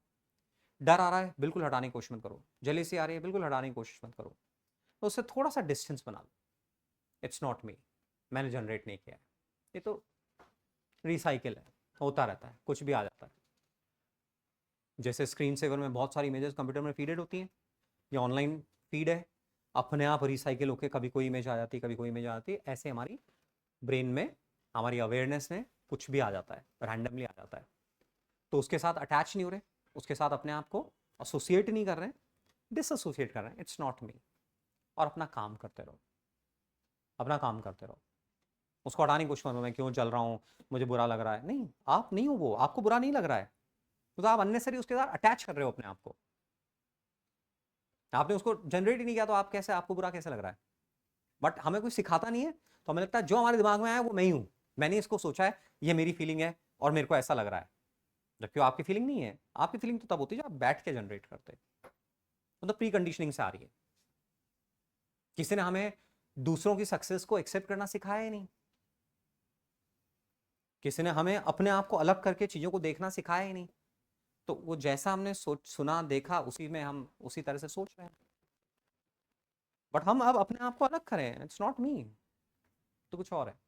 डर आ रहा है, बिल्कुल हटाने की कोशिश मत करो। जलेसी आ रही है, बिल्कुल हटाने की कोशिश मत करो। तो उससे थोड़ा सा डिस्टेंस बना लो। इट्स नॉट मी, मैंने जनरेट नहीं किया है, ये तो रिसाइकिल है, होता रहता है, कुछ भी आ जाता है। जैसे स्क्रीन सेवर में बहुत सारी इमेजेस कंप्यूटर में फीडेड होती हैं, ये ऑनलाइन फीड है, अपने आप रिसाइकिल होकर कभी कोई इमेज आ जाती है, कभी कोई इमेज आ जाती है। ऐसे हमारी ब्रेन में, हमारी अवेयरनेस में कुछ भी आ जाता है, रैंडमली आ जाता है। तो उसके साथ अटैच नहीं हो रहे, उसके साथ अपने आप को एसोसिएट नहीं कर रहे हैं, डिसएसोसिएट कर रहे हैं। It's not me. और अपना काम करते रहो, अपना काम करते रहो। उसको हटाने की कोशिश मत करो, मैं क्यों चल रहा हूँ, मुझे बुरा लग रहा है। नहीं, आप नहीं हो वो, आपको बुरा नहीं लग रहा है, तो आप अननेसरी उसके साथ अटैच कर रहे हो अपने आप को। आपने उसको जनरेट ही नहीं किया तो आप कैसे, आपको बुरा कैसे लग रहा है? बट हमें कोई सिखाता नहीं है, तो हमें लगता है जो हमारे दिमाग में आया वो मैं ही हूं, मैंने इसको सोचा है, ये मेरी फीलिंग है और मेरे को ऐसा लग रहा है। जबकि आपकी फीलिंग नहीं है। आपकी फीलिंग तो तब होती है जब आप बैठ के जनरेट करते, मतलब प्री कंडीशनिंग से आ रही है। किसी ने हमें दूसरों की सक्सेस को एक्सेप्ट करना सिखाया ही नहीं। किसी ने हमें अपने आप को अलग करके चीजों को देखना सिखाया ही नहीं। तो वो जैसा हमने सोच, सुना, देखा, उसी में हम उसी तरह से सोच रहे हैं। बट हम अब अपने आप को अलग करें, इट्स नॉट मी, तो कुछ और है।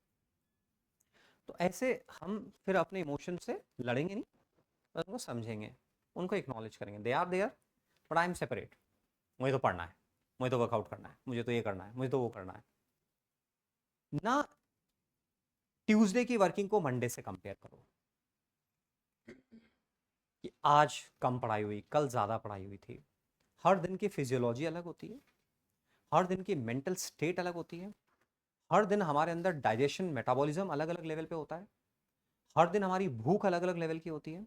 तो ऐसे हम फिर अपने इमोशन से लड़ेंगे नहीं, बस उनको समझेंगे, उनको एक्नॉलेज करेंगे। They are there but I am separate. मुझे तो पढ़ना है, मुझे तो वर्कआउट करना है, मुझे तो ये करना है, मुझे तो वो करना है। ना ट्यूसडे की वर्किंग को मंडे से कंपेयर करो कि आज कम पढ़ाई हुई, कल ज़्यादा पढ़ाई हुई थी। हर दिन की फिजियोलॉजी अलग होती है, हर दिन की मेंटल स्टेट अलग होती है, हर दिन हमारे अंदर डाइजेशन, मेटाबॉलिज्म अलग अलग लेवल पे होता है, हर दिन हमारी भूख अलग अलग लेवल की होती है।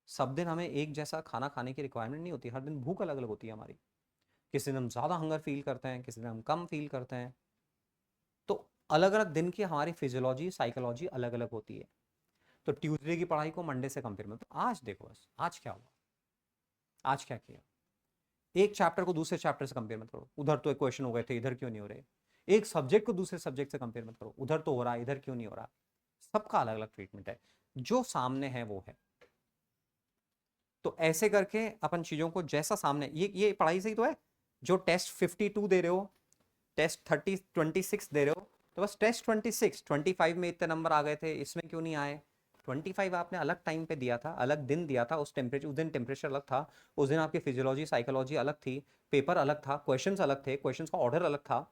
सब दिन हमें एक जैसा खाना खाने की रिक्वायरमेंट नहीं होती, हर दिन भूख अलग अलग होती है हमारी। किसी दिन हम ज़्यादा हंगर फील करते हैं, किसी दिन हम कम फील करते हैं। तो अलग अलग दिन की हमारी फिजियोलॉजी, साइकोलॉजी अलग अलग होती है। तो ट्यूसडे की पढ़ाई को मंडे से कंपेयर में, तो आज देखो बस आज क्या हुआ, आज क्या किया। एक चैप्टर को दूसरे चैप्टर से कंपेयर मत करो, उधर तो एक क्वेश्चन हो गए थे, इधर क्यों नहीं हो रहे। एक सब्जेक्ट को दूसरे सब्जेक्ट से कंपेयर मत करो, उधर तो हो रहा है, इधर क्यों नहीं हो रहा। सबका अलग अलग ट्रीटमेंट है, जो सामने है वो है। तो ऐसे करके अपन चीजों को जैसा सामने, ये पढ़ाई से ही तो है। जो टेस्ट 52 दे रहे हो, टेस्ट 26 दे रहे हो, तो बस टेस्ट 26, 25 में इतने नंबर आ गए थे, इसमें क्यों नहीं आए, 25 आपने अलग टाइम पे दिया था, अलग दिन दिया था, उस दिन टेम्परेचर अलग था, उस दिन आपकी फिजियोलॉजी साइकोलॉजी अलग थी, पेपर अलग था, क्वेश्चंस अलग थे, क्वेश्चंस का ऑर्डर अलग था,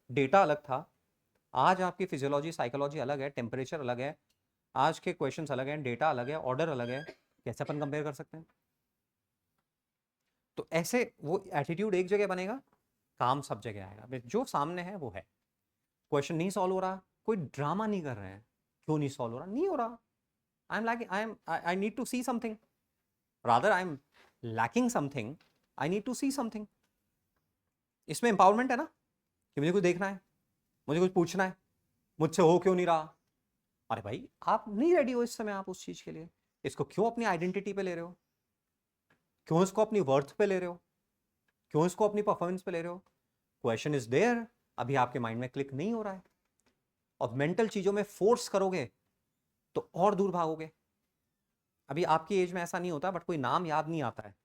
डेटा अलग था। आज आपकी फिजियोलॉजी साइकोलॉजी अलग है, टेम्परेचर अलग है, आज के क्वेश्चंस अलग हैं, डेटा अलग है, ऑर्डर अलग है, कैसे अपन कंपेयर कर सकते हैं? तो ऐसे वो एटीट्यूड एक जगह बनेगा, काम सब जगह आएगा। जो सामने है वो है, क्वेश्चन नहीं सॉल्व हो रहा, कोई ड्रामा नहीं कर रहे हैं, क्यों नहीं सॉल्व हो रहा, नहीं हो रहा, I am lacking, I need to see something, rather I am lacking something, I need to see something. इसमें एम्पावरमेंट है ना, कि मुझे कुछ देखना है, मुझे कुछ पूछना है, मुझसे हो क्यों नहीं रहा। अरे भाई आप नहीं रेडी हो इस समय आप उस चीज के लिए, इसको क्यों अपनी आइडेंटिटी पे ले रहे हो, क्यों इसको अपनी वर्थ पे ले रहे हो, क्यों इसको अपनी परफॉर्मेंस पे ले रहे हो? क्वेश्चन इज देयर, अभी आपके माइंड में क्लिक नहीं हो रहा है, और मेंटल चीजों में फोर्स करोगे तो और दूर भागोगे। अभी आपकी एज में ऐसा नहीं होता, बट कोई नाम याद नहीं आता है,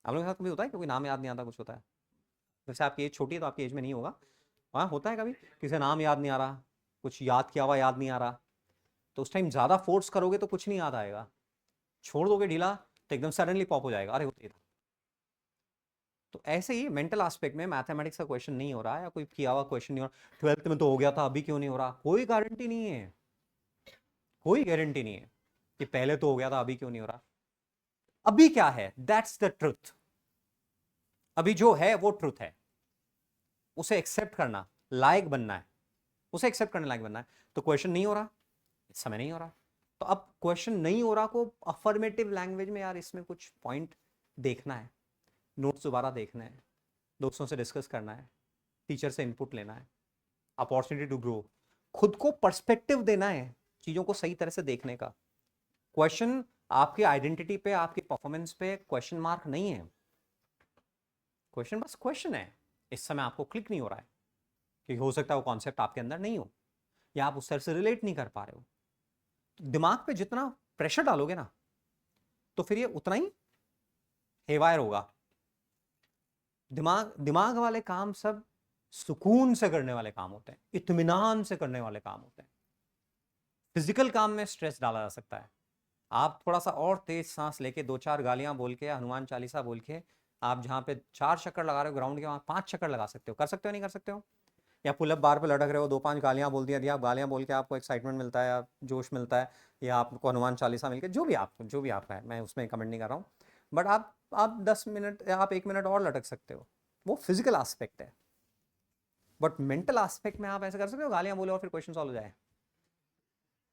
आप लोगों के साथ कभी होता है कि कोई नाम याद नहीं आता, कुछ होता है? वैसे आपकी एज छोटी है तो आपकी एज में नहीं होगा, हाँ होता है कभी किसी का नाम याद नहीं आ रहा, कुछ याद किया हुआ याद नहीं आ रहा, तो उस टाइम ज्यादा फोर्स करोगे तो कुछ नहीं याद आएगा, छोड़ दोगे ढीला तो एकदम सडनली पॉप हो जाएगा, अरे होता ही था। तो ऐसे ही मेंटल एस्पेक्ट में मैथमेटिक्स का क्वेश्चन नहीं हो रहा है, या कोई किया हुआ क्वेश्चन नहीं हो रहा, 12th में तो हो गया था अभी क्यों नहीं हो रहा, कोई गारंटी नहीं है, कोई गारंटी नहीं है कि पहले तो हो गया था अभी क्यों नहीं हो रहा। अभी क्या है, दैट्स द ट्रुथ, अभी जो है वो ट्रुथ है, उसे एक्सेप्ट करना लायक बनना है, उसे एक्सेप्ट करने लायक बनना है। तो क्वेश्चन नहीं हो रहा, इस समय नहीं हो रहा, तो अब क्वेश्चन नहीं हो रहा को अफर्मेटिव लैंग्वेज में, यार इसमें कुछ पॉइंट देखना है, नोट्स दोबारा देखना है, दोस्तों से डिस्कस करना है, टीचर से इनपुट लेना है, अपॉर्चुनिटी टू ग्रो, खुद को पर्सपेक्टिव देना है, चीजों को सही तरह से देखने का। क्वेश्चन आपकी आइडेंटिटी पे, आपकी परफॉर्मेंस पे क्वेश्चन मार्क नहीं है, क्वेश्चन बस क्वेश्चन है, इस समय आपको क्लिक नहीं हो रहा है, क्योंकि हो सकता है वो कॉन्सेप्ट आपके अंदर नहीं हो, या आप उस तरह से रिलेट नहीं कर पा रहे हो। तो दिमाग पे जितना प्रेशर डालोगे ना, तो फिर ये उतना ही हेवायर होगा। दिमाग दिमाग वाले काम सब सुकून से करने वाले काम होते हैं, इत्मीनान से करने वाले काम होते हैं। फिजिकल काम में स्ट्रेस डाला जा सकता है, आप थोड़ा सा और तेज सांस लेके 2-4 गालियां बोल के, हनुमान चालीसा बोल के, आप जहां पे 4 चक्कर लगा रहे हो ग्राउंड के, वहां 5 चक्कर लगा सकते हो, कर सकते हो नहीं कर सकते हो? या पुलअप बार पे लटक रहे हो, 2-5 गालियां बोल दिया, आप गालियां बोल के आपको एक्साइटमेंट मिलता है, आप जोश मिलता है, या आपको हनुमान चालीसा मिलकर, जो भी आपका है, मैं उसमें कमेंट नहीं कर रहा हूँ, बट आप 10 मिनट, आप 1 मिनट और लटक सकते हो, वो फिजिकल एस्पेक्ट है। बट मेंटल एस्पेक्ट में आप ऐसे कर सकते हो, गालियां बोलो और फिर क्वेश्चन सॉल्व हो जाए?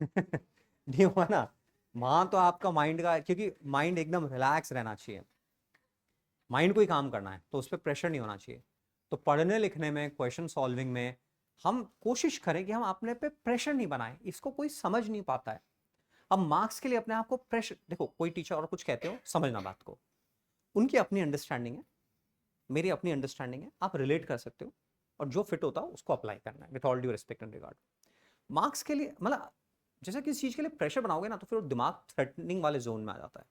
नहीं हुआ ना, वहां तो आपका माइंड का, क्योंकि माइंड एकदम रिलैक्स रहना चाहिए, माइंड को ही काम करना है, तो उस पर प्रेशर नहीं होना चाहिए। तो पढ़ने लिखने में, क्वेश्चन सॉल्विंग में हम कोशिश करें कि हम अपने पे प्रेशर नहीं बनाएं, इसको कोई समझ नहीं पाता है। अब मार्क्स के लिए अपने आप को प्रेशर, देखो कोई टीचर और कुछ कहते हो, समझना बात को, उनकी अपनी अंडरस्टैंडिंग है, मेरी अपनी अंडरस्टैंडिंग है, आप रिलेट कर सकते हो, और जो फिट होता है उसको अप्लाई करना है, with all due respect and regard. Marks के लिए मतलब जैसे किसी चीज के लिए प्रेशर बनाओगे ना, तो फिर वो दिमाग थ्रेटनिंग वाले जोन में आ जाता है।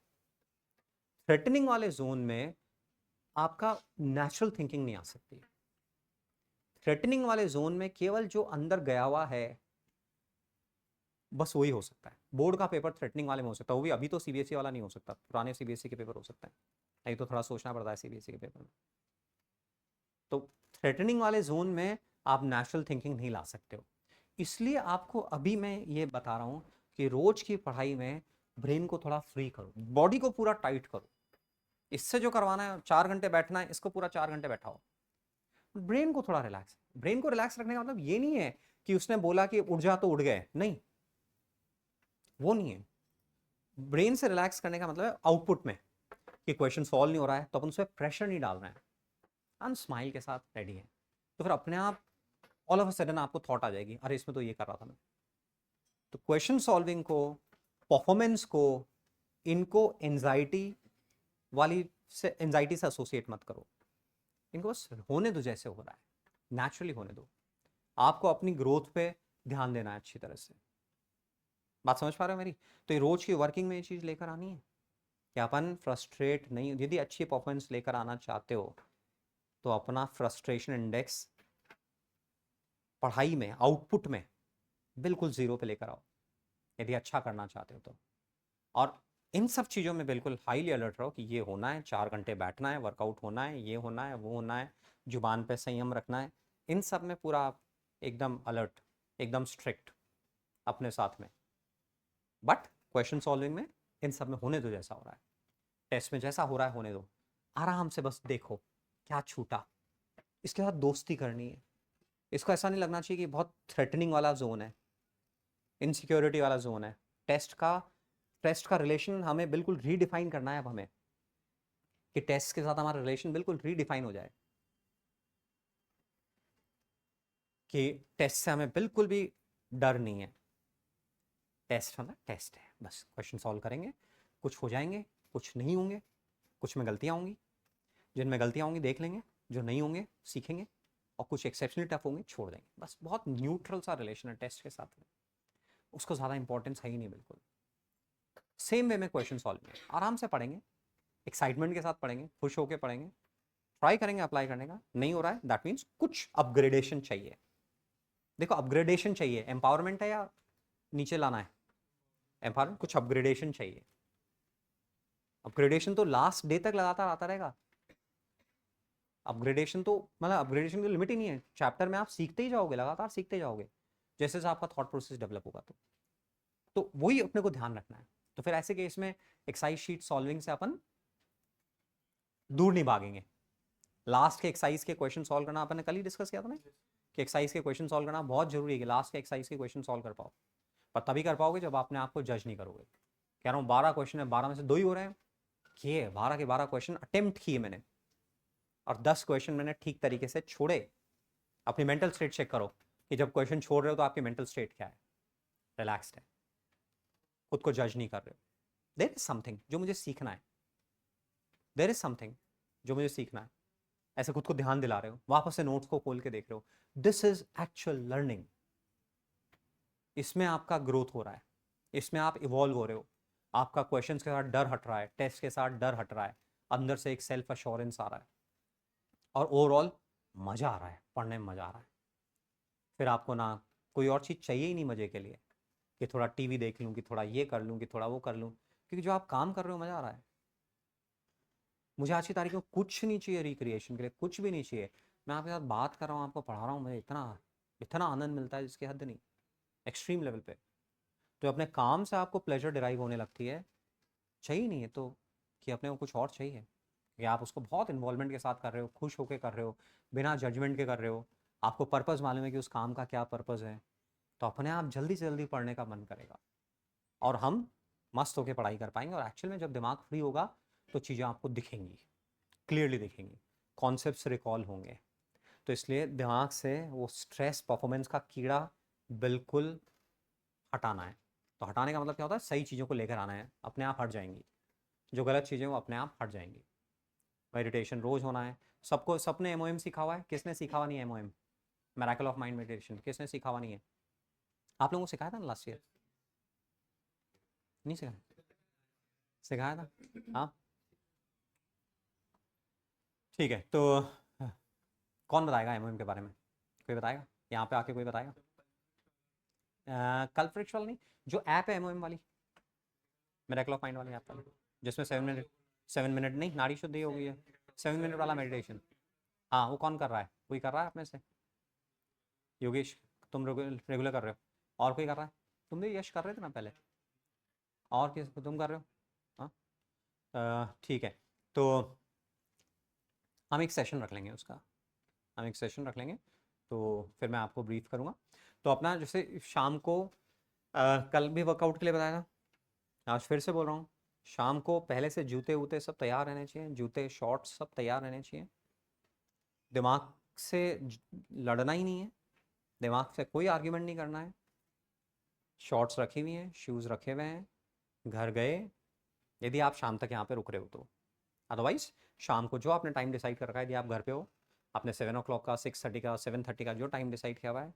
थ्रेटनिंग वाले जोन में आपका नेचुरल थिंकिंग नहीं आ सकती। थ्रेटनिंग वाले जोन में केवल जो अंदर गया हुआ है बस वही हो सकता है। बोर्ड का पेपर थ्रेटनिंग वाले में हो सकता है, वो भी अभी तो सीबीएसई वाला नहीं हो सकता, पुराने सीबीएसई के पेपर हो सकता है, नहीं तो थोड़ा सोचना पड़ता है सीबीएसई के पेपर में। तो थ्रेटनिंग वाले जोन में आप नेचुरल थिंकिंग नहीं ला सकते हो, इसलिए आपको अभी मैं ये बता रहा हूं कि रोज की पढ़ाई में ब्रेन को थोड़ा फ्री करो, बॉडी को पूरा टाइट करो। इससे जो करवाना है 4 घंटे बैठना है, इसको पूरा 4 घंटे बैठाओ। ब्रेन को थोड़ा रिलैक्स, ब्रेन को रिलैक्स रखने का मतलब ये नहीं है कि उसने बोला कि उड़ जा तो उड़ गए, नहीं, वो नहीं है। ब्रेन से रिलैक्स करने का मतलब है आउटपुट में, कि क्वेश्चन सॉल्व नहीं हो रहा है तो अपन उस पर प्रेशर नहीं डाल रहे हैं, हम स्माइल के साथ रेडी है, तो फिर अपने आप ऑल ऑफ अ सडन आपको थॉट आ जाएगी, अरे इसमें तो ये कर रहा था मैं। तो क्वेश्चन सॉल्विंग को, परफॉर्मेंस को, इनको एंजाइटी वाली से, एंजाइटी से एसोसिएट मत करो, इनको बस होने दो जैसे हो रहा है, नेचुरली होने दो। आपको अपनी ग्रोथ पे ध्यान देना है अच्छी तरह से, बात समझ पा रहे हो मेरी? तो ये रोज की वर्किंग में ये चीज लेकर आनी है कि अपन फ्रस्ट्रेट नहीं, यदि अच्छी परफॉर्मेंस लेकर आना चाहते हो तो अपना फ्रस्ट्रेशन इंडेक्स पढ़ाई में, आउटपुट में बिल्कुल जीरो पे लेकर आओ। यदि अच्छा करना चाहते हो तो। और इन सब चीज़ों में बिल्कुल हाईली अलर्ट रहो कि ये होना है, 4 घंटे बैठना है, वर्कआउट होना है, ये होना है, वो होना है, जुबान पे संयम रखना है। इन सब में पूरा आप एकदम अलर्ट, एकदम स्ट्रिक्ट अपने साथ में। बट क्वेश्चन सॉल्विंग में इन सब में होने दो जैसा हो रहा है, टेस्ट में जैसा हो रहा है होने दो, आराम से बस देखो क्या छूटा। इसके साथ दोस्ती करनी है। इसको ऐसा नहीं लगना चाहिए कि बहुत थ्रेटनिंग वाला जोन है, इनसिक्योरिटी वाला जोन है। टेस्ट का रिलेशन हमें बिल्कुल रीडिफाइन करना है अब हमें, कि टेस्ट के साथ हमारा रिलेशन बिल्कुल रीडिफाइन हो जाए, कि टेस्ट से हमें बिल्कुल भी डर नहीं है। टेस्ट है, टेस्ट है, बस क्वेश्चन सॉल्व करेंगे, कुछ हो जाएंगे, कुछ नहीं होंगे, कुछ में गलतियां होंगी, जिनमें गलतियां होंगी देख लेंगे, जो नहीं होंगे सीखेंगे, और कुछ एक्सेप्शनली टफ होंगे छोड़ देंगे। बस बहुत न्यूट्रल सा रिलेशन है टेस्ट के साथ में, उसको ज़्यादा इंपॉर्टेंस है ही नहीं बिल्कुल। सेम वे में क्वेश्चन सॉल्व में आराम से पढ़ेंगे, एक्साइटमेंट के साथ पढ़ेंगे, खुश होकर पढ़ेंगे, ट्राई करेंगे अप्लाई करने का। नहीं हो रहा है दैट मीन्स कुछ अपग्रेडेशन चाहिए। देखो अपग्रेडेशन चाहिए, एम्पावरमेंट है या नीचे लाना है, एम्पावरमेंट, कुछ अपग्रेडेशन चाहिए। अपग्रेडेशन तो लास्ट डे तक लगातार आता रहेगा। अपग्रेडेशन तो मतलब अपग्रेडेशन की लिमिट ही नहीं है, चैप्टर में आप सीखते ही जाओगे, लगातार सीखते जाओगे जैसे जैसे आपका थॉट प्रोसेस डेवलप होगा। तो वही अपने को ध्यान रखना है। तो फिर ऐसे केस में एक्सरसाइज शीट सॉल्विंग से अपन दूर नहीं भागेंगे। लास्ट के एक्सरसाइज के क्वेश्चन सॉल्व करना अपन ने कल ही डिस्कस किया था ना, कि एक्सरसाइज के क्वेश्चन सॉल्व करना बहुत जरूरी है, कि लास्ट के एक्सरसाइज के क्वेश्चन सॉल्व कर पाओ। पर तभी कर पाओगे जब आपने आपको जज नहीं करोगे। कह रहा हूँ 12 क्वेश्चन है, 12 में से 2 ही हो रहे हैं, किए 12 के 12 क्वेश्चन अटेम्प्ट किए मैंने, और 10 क्वेश्चन मैंने ठीक तरीके से छोड़े। अपनी मेंटल स्टेट चेक करो कि जब क्वेश्चन छोड़ रहे हो तो आपकी मेंटल स्टेट क्या है, रिलैक्स्ड है, खुद को जज नहीं कर रहे हो। देयर इज समथिंग जो मुझे सीखना है, देयर इज समथिंग जो मुझे सीखना है, ऐसे खुद को ध्यान दिला रहे हो, वापस से नोट्स को खोल के देख रहे हो। This is actual learning. इसमें आपका ग्रोथ हो रहा है, इसमें आप इवॉल्व हो रहे हो, आपका क्वेश्चंस के साथ डर हट रहा है, टेस्ट के साथ डर हट रहा है, अंदर से एक सेल्फ अश्योरेंस आ रहा है, और ओवरऑल मजा आ रहा है, पढ़ने में मजा आ रहा है। फिर आपको ना कोई और चीज़ चाहिए ही नहीं मजे के लिए, कि थोड़ा टीवी देख लूँ, कि थोड़ा ये कर लूँ, कि थोड़ा वो कर लूँ, क्योंकि जो आप काम कर रहे हो मजा आ रहा है। मुझे आज की तारीख में कुछ नहीं चाहिए रिक्रिएशन के लिए, कुछ भी नहीं चाहिए। मैं आपके साथ बात कर रहा हूँ, आपको पढ़ा रहा हूँ, मुझे इतना इतना आनंद मिलता है जिसकी हद नहीं, एक्सट्रीम लेवल पे। तो अपने काम से आपको प्लेजर डिराइव होने लगती है, चाहिए नहीं है तो कि अपने को कुछ और चाहिए, कि आप उसको बहुत इन्वॉल्वमेंट के साथ कर रहे हो, खुश होकर कर रहे हो, बिना जजमेंट के कर रहे हो, आपको पर्पज़ मालूम है कि उस काम का क्या पर्पज़ है, तो अपने आप जल्दी से जल्दी पढ़ने का मन करेगा, और हम मस्त होकर पढ़ाई कर पाएंगे। और एक्चुअल में जब दिमाग फ्री होगा तो चीज़ें आपको दिखेंगी, क्लियरली दिखेंगी, कॉन्सेप्ट्स रिकॉल होंगे। तो इसलिए दिमाग से वो स्ट्रेस परफॉर्मेंस का कीड़ा बिल्कुल हटाना है। तो हटाने का मतलब क्या होता है, सही चीज़ों को लेकर आना है, अपने आप हट जाएंगी, जो गलत चीज़ें वो अपने आप हट जाएंगी। मेडिटेशन रोज होना है सबको, सबने एमओएम सीखा हुआ है, किसने सीखा हुआ नहीं है MOM, miracle of mind meditation, किसने सीखा हुआ नहीं है? आप लोगों को सिखाया था ना लास्ट ईयर? नहीं सिखाया? सिखाया था, हाँ। ठीक है, तो कौन बताएगा एमओएम के बारे में? कोई बताएगा यहाँ पे आके, कोई बताएगा? कल्प्रिट वाला नहीं, जो ऐप है एमओएम वाली, मिरेकल ऑफ माइंड वाली ऐप वाली, जिसमें 7 मिनट, 7 मिनट नहीं, नाड़ी शुद्धि हो गई है, 7 मिनट वाला मेडिटेशन। हाँ, वो कौन कर रहा है? कोई कर रहा है आप में से? योगेश, तुम रेगुलर कर रहे हो? और कोई कर रहा है? तुम भी यश कर रहे थे ना पहले, और किस तुम कर रहे हो? हाँ, ठीक है। तो हम एक सेशन रख लेंगे उसका, हम एक सेशन रख लेंगे, तो फिर मैं आपको ब्रीफ करूँगा। तो अपना जैसे शाम को कल भी वर्कआउट के लिए बताया था, आज फिर से बोल रहा हूँ, शाम को पहले से जूते वूते सब तैयार रहने चाहिए, जूते शॉर्ट्स सब तैयार रहने चाहिए। दिमाग से लड़ना ही नहीं है, दिमाग से कोई आर्ग्यूमेंट नहीं करना है। शॉर्ट्स रखी हुई हैं, शूज़ रखे हुए हैं, घर गए, यदि आप शाम तक यहाँ पे रुक रहे हो तो। अदरवाइज शाम को जो आपने टाइम डिसाइड कर रखा है, यदि आप घर पे हो, आपने 7 o'clock का, 6:30 का, 7:30 का जो टाइम डिसाइड किया हुआ है,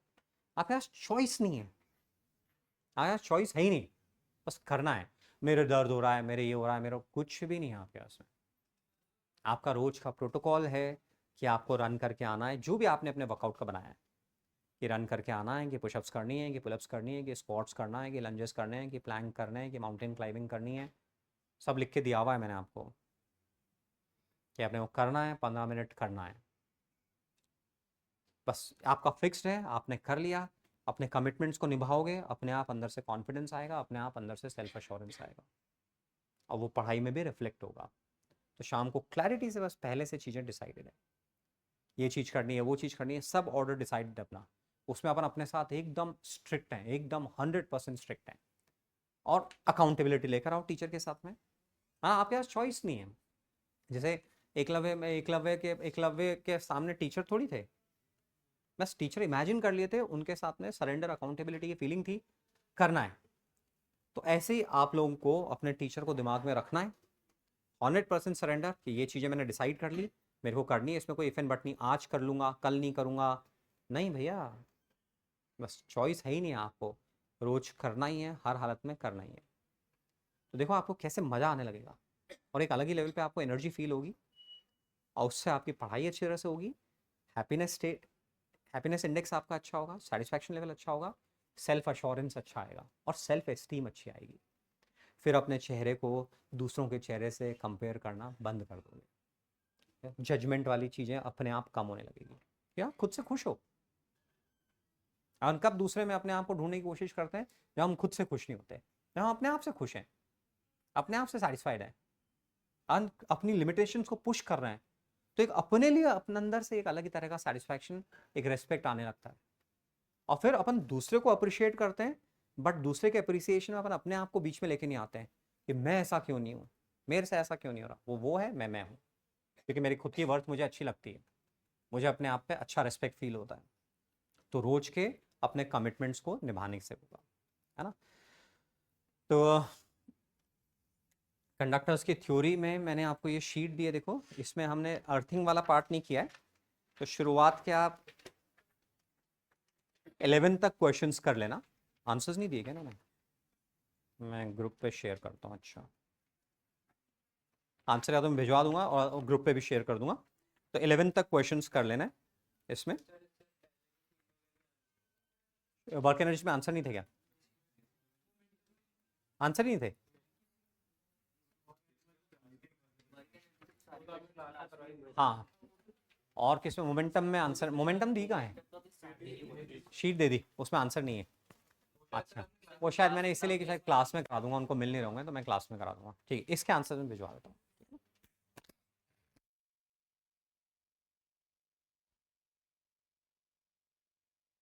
आपके पास चॉइस नहीं है, आपके पास चॉइस है ही नहीं, बस करना है। मेरे दर्द हो रहा है, मेरे ये हो रहा है, मेरा कुछ भी नहीं है आपके पास में। आपका रोज का प्रोटोकॉल है कि आपको रन करके आना है, जो भी आपने अपने वर्कआउट का बनाया है, कि रन करके आना है, कि पुशअप्स करनी है, कि पुलअप्स करनी है, कि स्क्वाट्स करना है, कि लंजेस करने हैं, कि प्लैंक करने हैं, कि माउंटेन क्लाइंबिंग करनी है। सब लिख के दिया हुआ है मैंने आपको कि आपने वो करना है, 15 मिनट करना है। बस आपका फिक्स्ड है, आपने कर लिया, अपने कमिटमेंट्स को निभाओगे, अपने आप अंदर से कॉन्फिडेंस आएगा, अपने आप अंदर से सेल्फ अश्योरेंस आएगा, और वो पढ़ाई में भी रिफ्लेक्ट होगा। तो शाम को क्लैरिटी से बस पहले से चीज़ें डिसाइडेड है, ये चीज़ करनी है, वो चीज़ करनी है, सब ऑर्डर डिसाइडेड अपना। उसमें अपन अपने साथ एकदम स्ट्रिक्ट हैं, एकदम 100% स्ट्रिक्ट हैं, और अकाउंटेबिलिटी लेकर आओ टीचर के साथ में। हाँ, आपके पास चॉइस नहीं है। जैसे एकलव्य के सामने टीचर थोड़ी थे, बस टीचर इमेजिन कर लिए थे, उनके साथ में सरेंडर अकाउंटेबिलिटी की फीलिंग थी, करना है। तो ऐसे ही आप लोगों को अपने टीचर को दिमाग में रखना है, 100% सरेंडर, कि ये चीज़ें मैंने डिसाइड कर ली, मेरे को करनी है, इसमें कोई इफ एंड बट नहीं, आज कर लूँगा कल नहीं करूँगा, नहीं भैया, बस चॉइस है ही नहीं आपको, रोज करना ही है, हर हालत में करना ही है। तो देखो आपको कैसे मज़ा आने लगेगा, और एक अलग ही लेवल पे आपको एनर्जी फील होगी, और उससे आपकी पढ़ाई अच्छी तरह से होगी, हैप्पीनेस इंडेक्स आपका अच्छा होगा, सेटिस्फैक्शन लेवल अच्छा होगा, सेल्फ अश्योरेंस अच्छा आएगा, और सेल्फ एस्टीम अच्छी आएगी। फिर अपने चेहरे को दूसरों के चेहरे से कंपेयर करना बंद कर दोगे, जजमेंट वाली चीज़ें अपने आप कम होने लगेगी, या खुद से खुश हो। और कब दूसरे में अपने आप को ढूंढने की कोशिश करते हैं, जब हम खुद से खुश नहीं होते, जब हम अपने आप से खुश हैं, अपने आप से सेटिस्फाइड है, अपनी लिमिटेशंस को पुश कर रहे हैं, तो एक अपने लिए अपने अंदर से एक अलग ही तरह का सेटिस्फैक्शन, एक रेस्पेक्ट आने लगता है। और फिर अपन दूसरे को अप्रिशिएट करते हैं, बट दूसरे के अप्रिसिएशन में अपन अपने आप को बीच में लेके नहीं आते हैं कि मैं ऐसा क्यों नहीं हूँ, मेरे से ऐसा क्यों नहीं हो रहा, वो है, मैं हूँ, क्योंकि मेरी खुद की वर्थ मुझे अच्छी लगती है, मुझे अपने आप पे अच्छा रेस्पेक्ट फील होता है। तो रोज के अपने कमिटमेंट्स को निभाने से होगा, है ना। तो कंडक्टर्स की थ्योरी में मैंने आपको ये शीट दी है, देखो इसमें हमने अर्थिंग वाला पार्ट नहीं किया है। तो शुरुआत के आप 11 तक क्वेश्चंस कर लेना, आंसर्स नहीं दिए क्या ना, मैं ग्रुप पे शेयर करता हूँ। अच्छा, आंसर या तो मैं भिजवा दूंगा और ग्रुप पे भी शेयर कर दूंगा। तो 11 तक क्वेश्चंस कर लेना है इसमें। वर्क एनर्जी में आंसर नहीं थे क्या, आंसर नहीं थे? हाँ, और किसमें मोमेंटम में आंसर, मोमेंटम दी कहाँ है, शीट दे दी, उसमें आंसर नहीं है। अच्छा, वो शायद मैंने इसीलिए कि शायद क्लास में करा दूंगा, उनको मिल नहीं रहोगे तो मैं क्लास में करा दूंगा, ठीक है, इसके आंसर में भिजवा देता हूँ।